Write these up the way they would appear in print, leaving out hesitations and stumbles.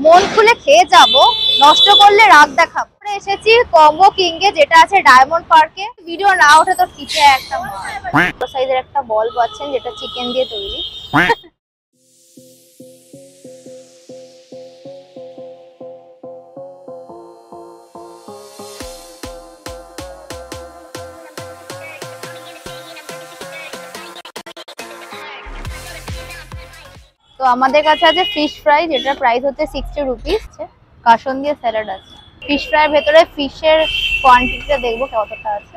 মন খুলে খেয়ে যাব, নষ্ট করলে রাগ দেখাবো। এসেছি কম্বো কিংয়ে, যেটা আছে ডায়মন্ড পার্কে। ভিডিও না ওঠে তো পিছে একটা সাইজের একটা বল পাচ্ছেন, যেটা চিকেন দিয়ে তৈরি। তো আমাদের কাছে আছে ফিশ ফ্রাই, যেটা প্রাইস হচ্ছে 60 রুপিস। কাসন দিয়ে স্যালাড আছে। ফিশ ফ্রাইয়ের ভেতরে ফিশের কোয়ান্টিটিটা দেখবো কতটা আছে।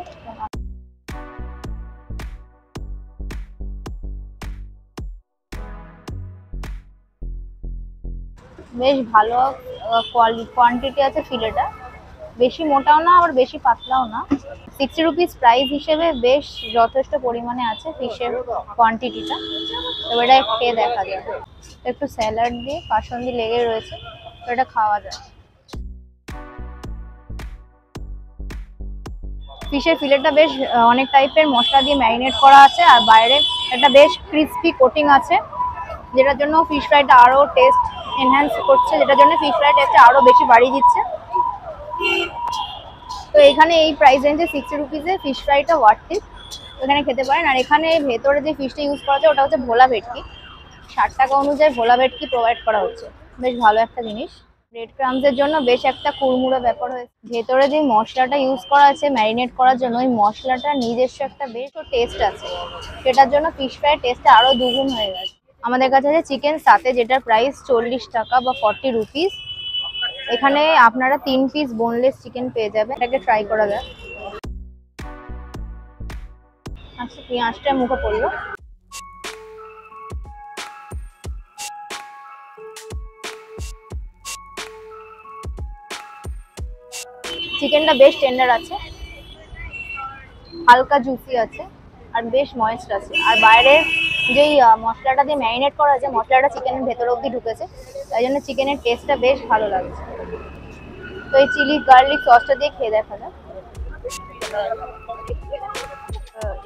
বেশ ভালো কোয়ান্টিটি আছে ফিলেটা, বেশি মোটাও না আবার বেশি পাতলাও না। 60 রুপিস প্রাইস হিসেবে বেশ যথেষ্ট পরিমাণে আছে ফিশের কোয়ান্টিটিটা। তো এটা খেয়ে দেখা যাবে। একটু স্যালাড দিয়ে কাসন্দি লেগে রয়েছে, তো এটা খাওয়া যায়। ফিশের ফিলেটটা বেশ অনেক টাইপের মশলা দিয়ে ম্যারিনেট করা আছে, আর বাইরে একটা বেশ ক্রিস্পি কোটিং আছে, যেটার জন্য ফিশ ফ্রাইটা আরো টেস্ট এনহ্যান্স করছে, যেটার জন্য ফিশ ফ্রাই টেস্টটা আরো বেশি বাড়িয়ে দিচ্ছে। তো এখানে এই প্রাইস রেঞ্জে 60 রুপিসে ফিশ ফ্রাইটা ওয়ার্থ ইট, এখানে খেতে পারেন। আর এখানে ভেতরে যে ফিশটা ইউজ করা হচ্ছে ওটা হচ্ছে ভোলা ভেটকি। 60 টাকা অনুযায়ী ভোলা ভেটকি প্রোভাইড করা হচ্ছে, বেশ ভালো একটা জিনিস। ব্রেড ক্রামসের জন্য বেশ একটা কুড়মুড়ো ব্যাপার হয়েছে। ভেতরে যে মশলাটা ইউজ করা আছে ম্যারিনেট করার জন্য, ওই মশলাটা নিজস্ব একটা বেশ টেস্ট আছে, সেটার জন্য ফিশ ফ্রাই টেস্টটা আরো দুগুণ হয়ে গেছে। আমাদের কাছে আছে চিকেন সাথে, যেটার প্রাইস 40 টাকা বা 40 রুপিস। এখানে আপনারা 3 পিস বোনলেস চিকেন পেয়ে যাবেন। এটাকে ট্রাই করা যায়। আচ্ছা, পেঁয়াজটা মুখে পড়লো। চিকেনটা বেশ টেন্ডার আছে, হালকা জুসি আছে, আর বেশ ময়েস্ট আছে। আর বাইরের যেই মশলাটা দিয়ে ম্যারিনেট করা আছে, মশলাটা চিকেনের ভেতর অব্দি ঢুকেছে, তাই জন্য চিকেনের টেস্টটা বেশ ভালো লাগছে। তো এই চিলি গার্লিক সসটা দিয়ে খেয়ে দেখা যাক।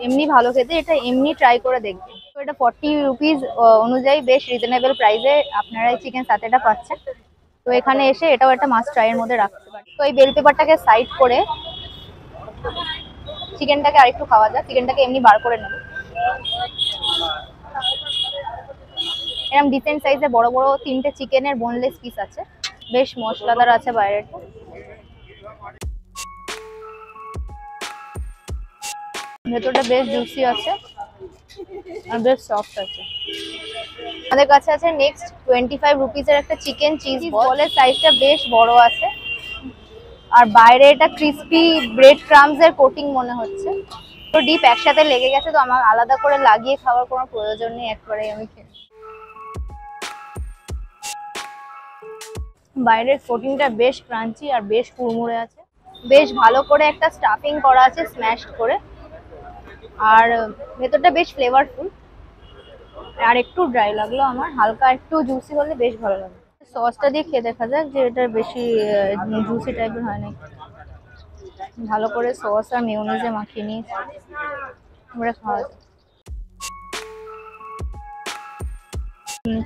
এমনি ভালো খেতে, এটা এমনি ট্রাই করে দেখবেন। তো এটা 40 রুপিস অনুযায়ী বেশ রিজনেবল প্রাইসে আপনারা এই চিকেন সাথেটা পাচ্ছেন। তো এখানে এসে এটাও একটা মাস্ট ট্রাই এর মধ্যে রাখতে পারেন। তো এই বেল পেপারটাকে সাইড করে চিকেনটাকে আরেকটু খাওয়া যায়। চিকেনটাকে এমনি বার করে নেব। এরকম ডিসেন্ট সাইজে বড় বড় 3টে চিকেনের বোনলেস পিস আছে, বেশ মশলাদার আছে বাইরেটা। ভেতরটা বেশ জুসি আছে আর বেশ সফট আছে। আমাদের কাছে আছে নেক্সট 25 রুপিসের একটা চিকেন চিজ বলের সাইজটা বেশ বড় আছে, আর বাইরে এটা ক্রিস্পি ব্রেড ক্রামস এর কোটিং মনে হচ্ছে। তো ডিপ একসাথে লেগে গেছে, তো আমার আলাদা করে লাগিয়ে খাওয়ার কোনো প্রয়োজন নেই, একবারে আমি খেয়ে। বাইরের কোটিংটা বেশ ক্রাঞ্চি আর বেশ কুড়মুড়ে আছে, বেশ ভালো করে একটা স্টাফিং করা আছে স্ম্যাশ করে, আর ভেতরটা বেশ ফ্লেভারফুল। আর একটু ড্রাই লাগলো আমার, হালকা একটু জুসি হলে বেশ ভালো লাগবে। সসটা দিয়ে খেয়ে দেখা যাক যে এটা বেশি জুসি টাইপের হয় নাকি। ভালো করে সস আর মেয়োনিজে মাখিয়ে নিয়ে আমরা খাওয়া যায়।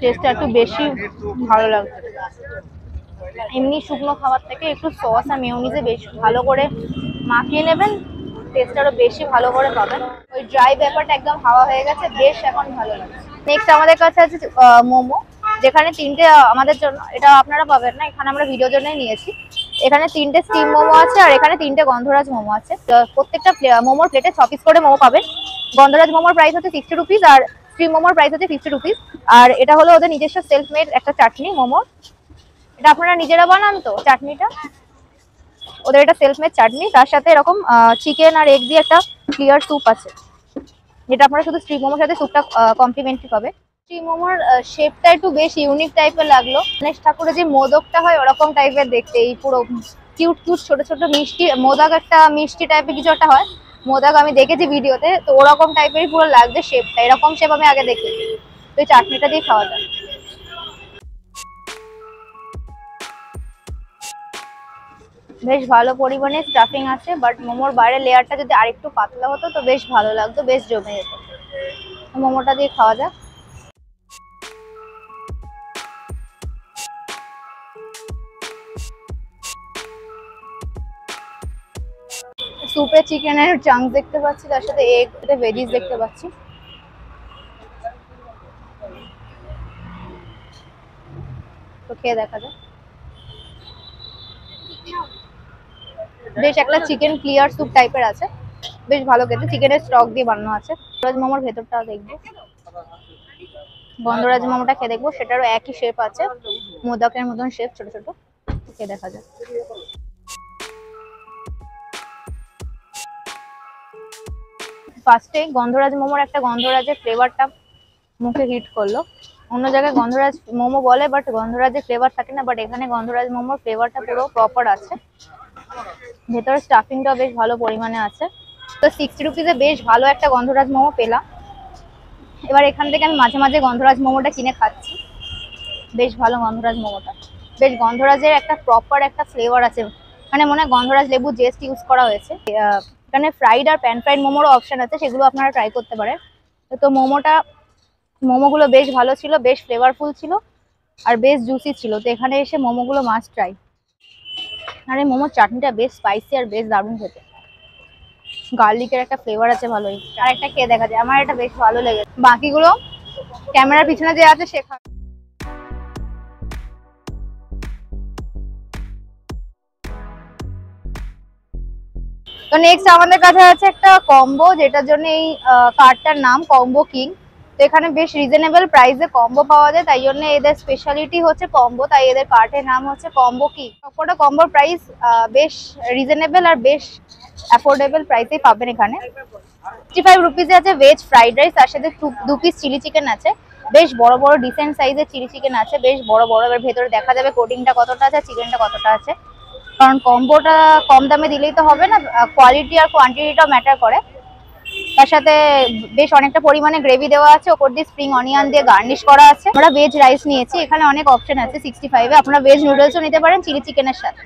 টেস্টটা একটু বেশি ভালো লাগছে, এমনি শুকনো খাবার থেকে একটু সস আর মেয়োনিজে বেশ ভালো করে মাখিয়ে নেবেন, টেস্টটা আরো বেশি ভালো করে পাবেন। ওই ড্রাই ব্যাপারটা একদম হাওয়া হয়ে গেছে, বেশ এখন ভালো লাগছে। নেক্সট আমাদের কাছে আছে মোমো, যেখানে 3টে আমাদের জন্য, এটা আপনারা পাবেন না, এখানে আমরা ভিডিওর জন্যই নিয়েছি। এখানে 3টে স্টিম মোমো আছে, আর এখানে 3টে গন্ধরাজ মোমো আছে। প্রত্যেকটা মোমোর প্লেটে 6 পিস করে মোমো পাবেন। গন্ধরাজ মোমোর প্রাইস হচ্ছে 60 রুপিস, আর স্টিম মোমোর প্রাইস হচ্ছে 50 রুপিস। আর এটা হলো ওদের নিজস্ব সেলফ মেড একটা চাটনি মোমোর, এটা আপনারা নিজেরা বানান তো চাটনিটা, ওদের এটা সেলফ মেড চাটনি। তার সাথে এরকম চিকেন আর এগ দিয়ে একটা ক্লিয়ার স্যুপ আছে, যেটা আপনারা শুধু স্ট্রিম মোমোর সাথে স্যুপটা কমপ্লিমেন্টারি পাবে। স্ট্রিম মোমোর শেপটা একটু বেশ ইউনিক টাইপের লাগলো, গণেশ ঠাকুরের যে মোদকটা হয় ওরকম টাইপের দেখতে, এই পুরো কিউট কিউট ছোট ছোট মিষ্টি মোদক, একটা মিষ্টি টাইপের কিছু একটা হয় মোদক, আমি দেখেছি ভিডিওতে, তো ওরকম টাইপেরই পুরো লাগছে শেপটা, এরকম শেপ আমি আগে দেখেছি। তো এই চাটনিটা দিয়ে খাওয়া যায়। বেশ ভালো পরিমাণে স্টাফিং আছে, বাট মোমোর বাইরের লেয়ারটা যদি আরেকটু পাতলা হতো তো বেশ ভালো লাগতো, বেশ জমে যেত। মোমোটা দিয়ে খাওয়া যাক। সুপে চিকেনের চাংস দেখতে পাচ্ছি, তার সাথে এগ, ভেজিস দেখতে পাচ্ছি। তো খেয়ে দেখা যায়। বেশ একটা চিকেন ক্লিয়ার স্যুপ টাইপের আছে, বেশ ভালো খেতে। চিকেনের স্টক দিয়ে বানানো আছে। গন্ধরাজ মোমোর ভেতরটা দেখবো, গন্ধরাজ মোমোটা খেয়ে দেখবো। সেটারও একই শেপ আছে, মোদকের মতন শেপ, ছোট ছোট। খেয়ে দেখা যায়। ফার্স্টে গন্ধরাজ মোমোর একটা গন্ধরাজের ফ্লেভারটা মুখে হিট করলো। অন্য জায়গায় গন্ধরাজ মোমো বলে, বাট গন্ধরাজের ফ্লেভার থাকে না, বাট এখানে গন্ধরাজ মোমোর ফ্লেভারটা পুরো প্রপার আছে। ভেতরে স্টাফিংটাও বেশ ভালো পরিমাণে আছে। তো 60 রুপিসে বেশ ভালো একটা গন্ধরাজ মোমো পেলাম। এবার এখান থেকে আমি মাঝে মাঝে গন্ধরাজ মোমোটা কিনে খাচ্ছি। বেশ ভালো গন্ধরাজ মোমোটা, বেশ গন্ধরাজের একটা প্রপার একটা ফ্লেভার আছে, মানে মনে হয় গন্ধরাজ লেবু জেস্ট ইউজ করা হয়েছে। এখানে ফ্রাইড আর প্যান ফ্রাইড মোমোরও অপশন আছে, সেগুলো আপনারা ট্রাই করতে পারেন। তো মোমোগুলো বেশ ভালো ছিল, বেশ ফ্লেভারফুল ছিল আর বেশ জুসি ছিল। তো এখানে এসে মোমোগুলো মাস্ট ট্রাই। আর এই মোমোর চাটনিটা বেশ স্পাইসি আর বেশ দারুণ খেতে, গার্লিকের একটা ফ্লেভার আছে ভালোই। আর একটা খেয়ে দেখা যায়, আমার এটা বেশ ভালো লেগেছে। বাকিগুলো ক্যামেরার পিছনে যে আছে সেখানে। তো নেক্সট আমাদের কাছে আছে একটা কম্বো, যেটার জন্য এই কার্ডটার নাম কম্বো কিং। তো এখানে বেশ রিজনেবল প্রাইসে কম্বো পাওয়া যায়, তাই জন্য এদের স্পেশালিটি হচ্ছে কম্বো, তাই এদের কার্ডের নাম হচ্ছে কম্বো কিং। সবকটা কম্বোর প্রাইস বেশ রিজনেবল আর বেশ অ্যাফোর্ডেবল প্রাইসেই পাবেন এখানে। 65 রুপিসে আছে ভেজ ফ্রাইড রাইস, তার সাথে 2 পিস চিলি চিকেন আছে। বেশ বড় বড় ডিসেন্ট সাইজের চিলি চিকেন আছে, বেশ বড় বড়। এবার ভেতরে দেখা যাবে কোটিংটা কতটা আছে, চিকেনটা কতটা আছে, কারণ কম্বোটা কম দামে দিলেই তো হবে না, কোয়ালিটি আর কোয়ান্টিটিটাও ম্যাটার করে। তার সাথে বেশ অনেকটা পরিমাণে গ্রেভি দেওয়া আছে, ওপর দিয়ে স্প্রিং অনিয়ন দিয়ে গার্নিশ করা আছে। আমরা ভেজ রাইস নিয়েছি, এখানে অনেক অপশন আছে 65-এ। আপনারা ভেজ নুডলসও নিতে পারেন চিলি চিকেনের সাথে,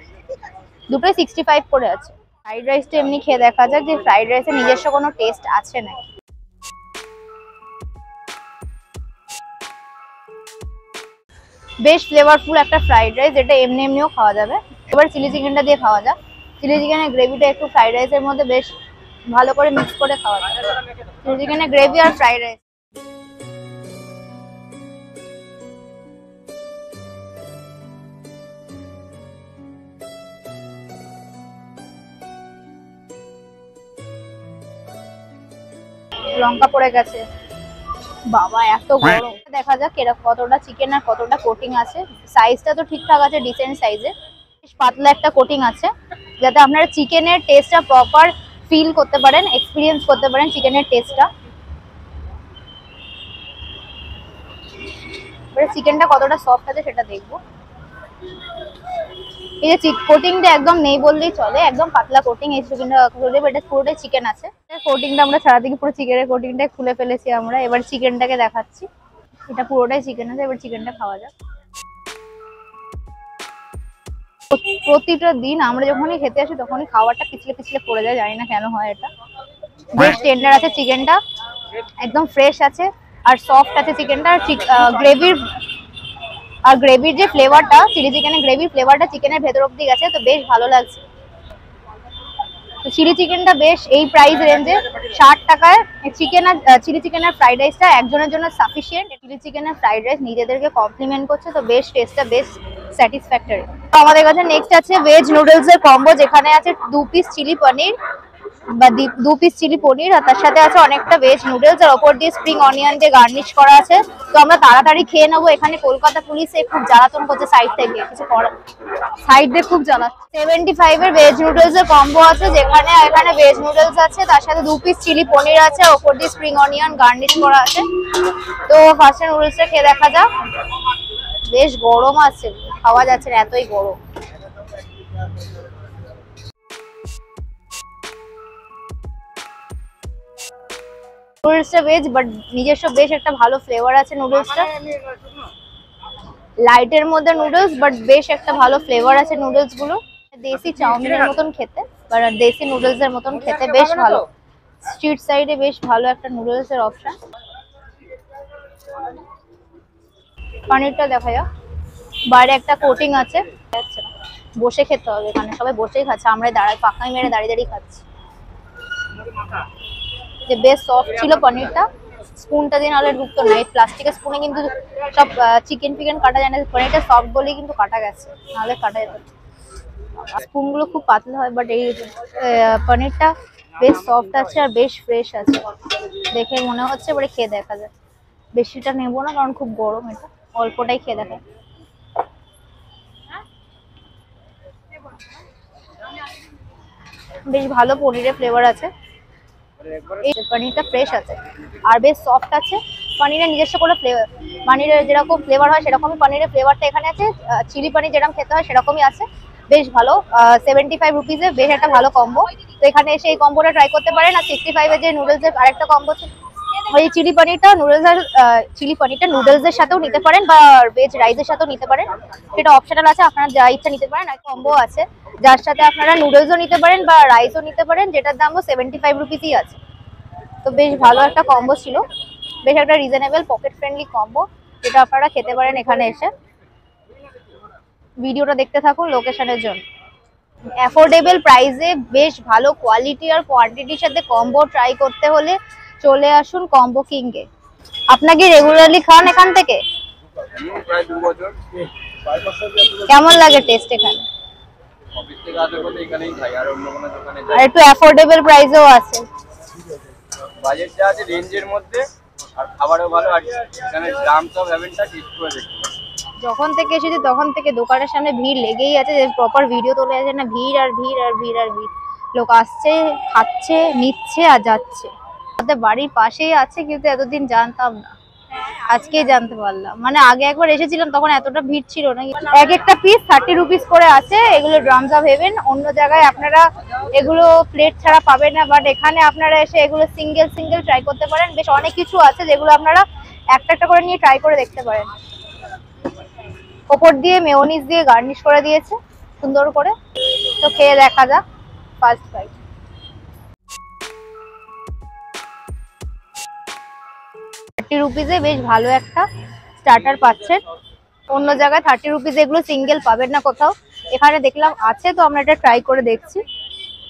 দুটোই 65 করে আছে। ফ্রাইড রাইসটা এমনি খেয়ে দেখা যাক যে ফ্রাইড রাইসের নিজস্ব কোনো টেস্ট আছে নাকি। বেশ ফ্লেভারফুল একটা ফ্রাইড রাইস, এটা এমনি এমনিও খাওয়া যাবে। এবার চিলি চিকেনটা দিয়ে খাওয়া যাক। চিলি চিকেনের গ্রেভিটা একটু ফ্রাইড রাইসের মধ্যে বেশ ভালো করে মিক্স করে খাওয়া যায়। চিলি চিকেনের গ্রেভি আর ফ্রাইড রাইস। লঙ্কা পড়ে গেছে, বাবা এত গরম। দেখা যাক এরকম কতটা চিকেন আর কতটা কোটিং আছে। সাইজটা তো ঠিকঠাক আছে, ডিসেন্ট সাইজে। বেশ পাতলা একটা কোটিং আছে, যাতে আপনারা চিকেনের টেস্টটা প্রপার ফিল করতে পারেন, এক্সপিরিয়েন্স করতে পারেন চিকেনের টেস্টটা। এবারে চিকেনটা কতটা সফট আছে সেটা দেখবো। এই যে কোটিংটা একদম নেই বললেই চলে, একদম পাতলা কোটিং। এই চিকেনটা এটা পুরোটাই চিকেন আছে। কোটিংটা আমরা সারা দিকে পুরো চিকেনের কোটিংটা খুলে ফেলেছি আমরা। এবার চিকেনটাকে দেখাচ্ছি, এটা পুরোটাই চিকেন আছে। এবার চিকেনটা খাওয়া যাক। প্রতিটা দিন আমরা যখনই খেতে আসি তখনই খাবারটা পিছলে পিছলে পড়ে যায়, জানি না কেন হয় এটা। বেশ টেন্ডার আছে চিকেনটা, একদম ফ্রেশ আছে আর সফট আছে চিকেনটা। গ্রেভির যে ফ্লেভারটা, চিলি চিকেনের গ্রেভির ফ্লেভারটা চিকেনের ভেতর অব্দি গেছে, তো বেশ ভালো লাগছে। তো চিলি চিকেনটা বেশ এই প্রাইস রেঞ্জে 60 টাকায় চিকেন আর চিলি চিকেন আর ফ্রাইড রাইসটা একজনের জন্য সাফিসিয়েন্ট। চিলি চিকেন আর ফ্রাইড রাইস নিজেদেরকে কমপ্লিমেন্ট করছে, তো বেশ টেস্টটা বেশ স্যাটিসফ্যাক্টরি। তো আমাদের কাছে নেক্সট আছে ভেজ নুডলস এর কম্বো, যেখানে আছে 2 পিস চিলি পনির বা 2 পিস চিলি পনির, আর তার সাথে আছে অনেকটা ভেজ নুডলস, আর ওপর দিয়ে স্প্রিং অনিয়ন দিয়ে গার্নিশ করা আছে। তো আমরা তাড়াতাড়ি খেয়ে নেবো। এখানে কলকাতা পুলিশে খুব জ্বালাতন করছে সাইড থেকে, কিছু করার সাইড দিয়ে খুব জ্বালাচ্ছে। 75 এর ভেজ নুডলস এর কম্বো আছে, যেখানে এখানে ভেজ নুডলস আছে, তার সাথে 2 পিস চিলি পনির আছে, ওপর দিয়ে স্প্রিং অনিয়ন গার্নিশ করা আছে। তো ফার্স্টে নুডলসটা খেয়ে দেখা যাক। বেশ গরম আছে, খাওয়া যাচ্ছে না, এতই গরম। নুডলসটা ভেজ, বাট নিজস্ব বেশ একটা ভালো ফ্লেভার আছে নুডলসটা। লাইটের মধ্যে নুডলস, বাট বেশ একটা ভালো ফ্লেভার আছে নুডলস গুলো। দেশি চাউমিনের মতন খেতে, বা দেশি নুডলস এর মতন খেতে বেশ ভালো। স্ট্রিট সাইডে বেশ ভালো একটা নুডলস এর অপশন। পনিরটা দেখা যাক। বাইরে একটা কোটিং আছে, বসে খেতে হবে, এখানে সবাই বসেই খাচ্ছে, আমরা দাঁড়ায় পাখায় মেরে দাঁড়িয়ে দাঁড়িয়ে খাচ্ছি। যে বেশ সফট ছিল পনিরটা, স্পুনটা দিয়ে নাহলে ঢুকতো না, এই প্লাস্টিকের স্পুনে কিন্তু সব চিকেন ফিকেন কাটা যায় না, পনিরটা সফট বলেই কিন্তু কাটা গেছে, নাহলে কাটা যেত। স্পুনগুলো খুব পাতলা হয়, বাট এই পনিরটা বেশ সফট আছে আর বেশ ফ্রেশ আছে, দেখে মনে হচ্ছে। এবারে খেয়ে দেখা যায়, বেশিটা নেবো না কারণ খুব গরম, এটা অল্পটাই খেয়ে দেখা। বেশ ভালো পনিরের ফ্লেভার আছে, এই পনিরটা ফ্রেশ আছে আর বেশ সফট আছে। পনিরের নিজস্ব কোনো ফ্লেভার, পনিরের যেরকম ফ্লেভার হয় সেরকমই পনিরের ফ্লেভারটা এখানে আছে। চিলি পনির যেরকম খেতে হয় সেরকমই আছে, বেশ ভালো। 75 রুপিসে বেশ একটা ভালো কম্বো। তো এখানে এসে এই কম্বোটা ট্রাই করতে পারেন। আর 65 যে নুডলসের আরেকটা কম্বো আছে, ওই চিলি পনিরটা নুডলসের সাথেও নিতে পারেন বা ভেজ রাইসের সাথেও নিতে পারেন, সেটা অপশনাল আছে, আপনারা যা ইচ্ছা নিতে পারেন। আর কম্বো আছে যার সাথে আপনারা নুডলসও নিতে পারেন বা রাইসও নিতে পারেন, যেটার দামও 75 রুপিসই আছে। তো বেশ ভালো একটা কম্বো ছিল, বেশ একটা রিজনেবল পকেট ফ্রেন্ডলি কম্বো, যেটা আপনারা খেতে পারেন এখানে এসে। ভিডিওটা দেখতে থাকুন লোকেশনের জন্য। অ্যাফোর্ডেবল প্রাইসে বেশ ভালো কোয়ালিটি আর কোয়ান্টিটির সাথে কম্বো ট্রাই করতে হলে চলে আসুন কম্বো কিংয়ে। আপনাকে রেগুলারলি খান এখান থেকে? কেমন লাগে টেস্ট এখানে? আর একটু অ্যাফোর্ডেবল প্রাইসেও আছে, বাজেটটা আছে রেঞ্জের মধ্যে, আর খাবারও ভালো, আর এখানে দামস অফ হেভেনটা টেস্ট করে দেখুন। যখন থেকে এসেছি তখন থেকে দোকানের সামনে ভিড় লেগেই আছে, প্রপার ভিডিও তোলা যাচ্ছে না, ভিড় আর ভিড় আর ভিড় আর ভিড়, লোক আসছে, খাচ্ছে, নিচ্ছে আর যাচ্ছে। আমাদের বাড়ির পাশেই আছে, কিন্তু এতদিন জানতাম না, আজকেই জানতে পারলাম। মানে আগে একবার এসেছিলাম তখন এতটা ভিড় ছিল না। এক একটা পিস 30 রুপিস করে আছে, এগুলো ড্রামস অফ হেভেন। অন্য জায়গায় আপনারা এগুলো প্লেট ছাড়া পাবেন না, বাট এখানে আপনারা এসে এগুলো সিঙ্গেল সিঙ্গেল ট্রাই করতে পারেন। বেশ অনেক কিছু আছে যেগুলো আপনারা একটা একটা করে নিয়ে ট্রাই করে দেখতে পারেন। ওপর দিয়ে মেয়োনিজ দিয়ে গার্নিশ করে দিয়েছে সুন্দর করে, তো খেয়ে দেখা যাক ফার্স্ট বাইট। রুপিসে বেশ ভালো একটা স্টার্টার পাচ্ছেন, অন্য জায়গায় 30 রুপিসে এগুলো সিঙ্গেল পাবেন না কোথাও, এখানে দেখলাম আছে, তো আমরা এটা ট্রাই করে দেখছি।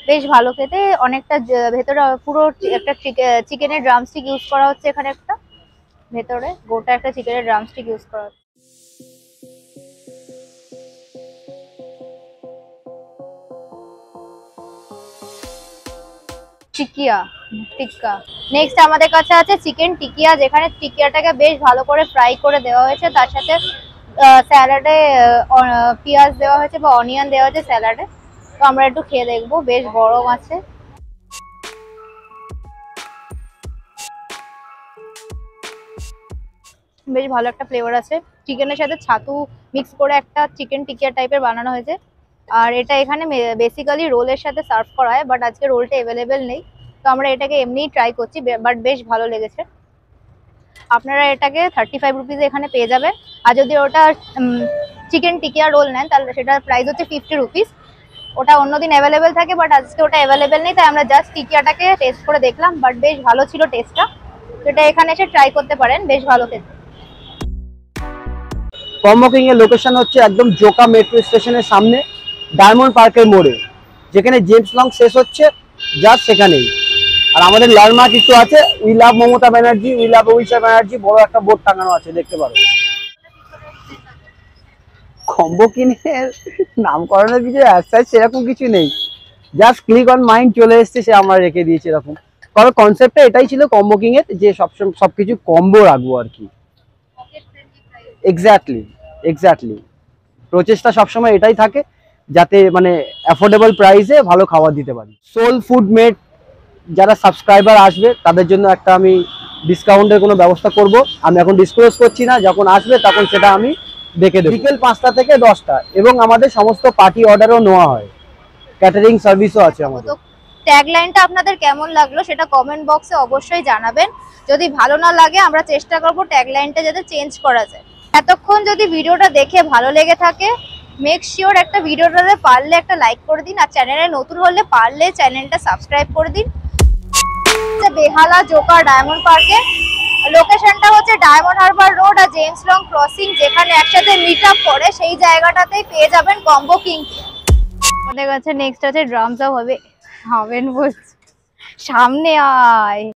বেশ ভালো খেতে, অনেকটা ভেতরে পুরো একটা চিকেনের ড্রামস্টিক ইউজ করা হচ্ছে, এখানে একটা ভেতরে গোটা একটা চিকেনের ড্রামস্টিক ইউজ করা হচ্ছে। টিক্কা নেক্সট আমাদের কাছে আছে চিকেন টিকিয়া, যেখানে টিকিয়াটাকে বেশ ভালো করে ফ্রাই করে দেওয়া হয়েছে, তার সাথে স্যালাডে পেঁয়াজ দেওয়া হয়েছে বা অনিয়ন দেওয়া হয়েছে স্যালাডে। তো আমরা একটু খেয়ে দেখবো, বেশ গরম আছে। বেশ ভালো একটা ফ্লেভার আছে, চিকেনের সাথে ছাতু মিক্স করে একটা চিকেন টিকিয়া টাইপের বানানো হয়েছে। আর এটা এখানে বেসিক্যালি রোলের সাথে সার্ভ করা হয়, বাট আজকে রোলটা অ্যাভেলেবেল নেই, তো আমরা এটাকে এমনিই ট্রাই করছি, বাট বেশ ভালো লেগেছে। আপনারা এটাকে 35 রুপিসে এখানে পেয়ে যাবেন। আর যদি ওটা চিকেন টিকিয়া রোল নেন তাহলে সেটার প্রাইস হচ্ছে 50 রুপিস। ওটা অন্যদিন অ্যাভেলেবেল থাকে, বাট আজকে ওটা অ্যাভেলেবেল নেই, তাই আমরা জাস্ট টিকিয়াটাকে টেস্ট করে দেখলাম, বাট বেশ ভালো ছিল টেস্টটা। সেটা এখানে এসে ট্রাই করতে পারেন, বেশ ভালো খেতে। কম্বো কিং এর লোকেশন হচ্ছে একদম জোকা মেট্রো স্টেশনের সামনে, ডায়মন্ড পার্কের মোড়ে, যেখানে জেমস লং শেষ হচ্ছে জাস্ট সেখানেই। আর আমাদের ল্যান্ডমার্ক একটু আছে, we love Mamata Banerjee, we love Abhishek Banerjee, বড় একটা বোর্ড টাঙানো আছে, দেখতে পারো। কম্বো কিং এর নামকরণের কিছু সেরকম কিছু নেই, জাস্ট ক্লিক অন মাইন্ড চলে এসছে, সে আমরা রেখে দিয়েছি এরকম। কারণ কনসেপ্টটা এটাই ছিল কম্বো কিং এর, যে সবকিছু কম্বো রাখবো আর কি। এক্স্যাক্টলি প্রচেষ্টা সবসময় এটাই থাকে, যাতে মানে অ্যাফোর্ডেবল প্রাইসে ভালো খাবার দিতে পারি। সোল ফুড মেট যারা সাবস্ক্রাইবার আসবে তাদের জন্য একটা আমি ডিসকাউন্টের কোনো ব্যবস্থা করব, আমি এখন ডিসক্লোজ করছি না, যখন আসবে তখন সেটা আমি দেখে দেবো। বিকেল 5টা থেকে 10টা, এবং আমাদের সমস্ত পার্টি অর্ডারও নেওয়া হয়, ক্যাটারিং সার্ভিসও আছে আমাদের। ট্যাগলাইনটা আপনাদের কেমন লাগলো সেটা কমেন্ট বক্সে অবশ্যই জানাবেন। যদি ভালো না লাগে আমরা চেষ্টা করব ট্যাগলাইনটা যাতে চেঞ্জ করা যায়। এতক্ষণ যদি ভিডিওটা দেখে ভালো লেগে থাকে, মেক শিওর একটা ভিডিওটাতে পারলে একটা লাইক করে দিন, আর চ্যানেলে নতুন হলে পারলে চ্যানেলটা সাবস্ক্রাইব করে দিন। বেহালা জোকা ডায়মন্ড পার্কে লোকেশনটা হচ্ছে ডায়মন্ড হারবার রোড আর জেমস লং ক্রসিং, যেখানে একসাথে মিট আপ করে সেই জায়গাটাতেই পেয়ে যাবেন কম্বো কিং। আমাদের কাছে নেক্সট আছে ড্রামস আপ হবে, হবেন বলছে সামনে আয়।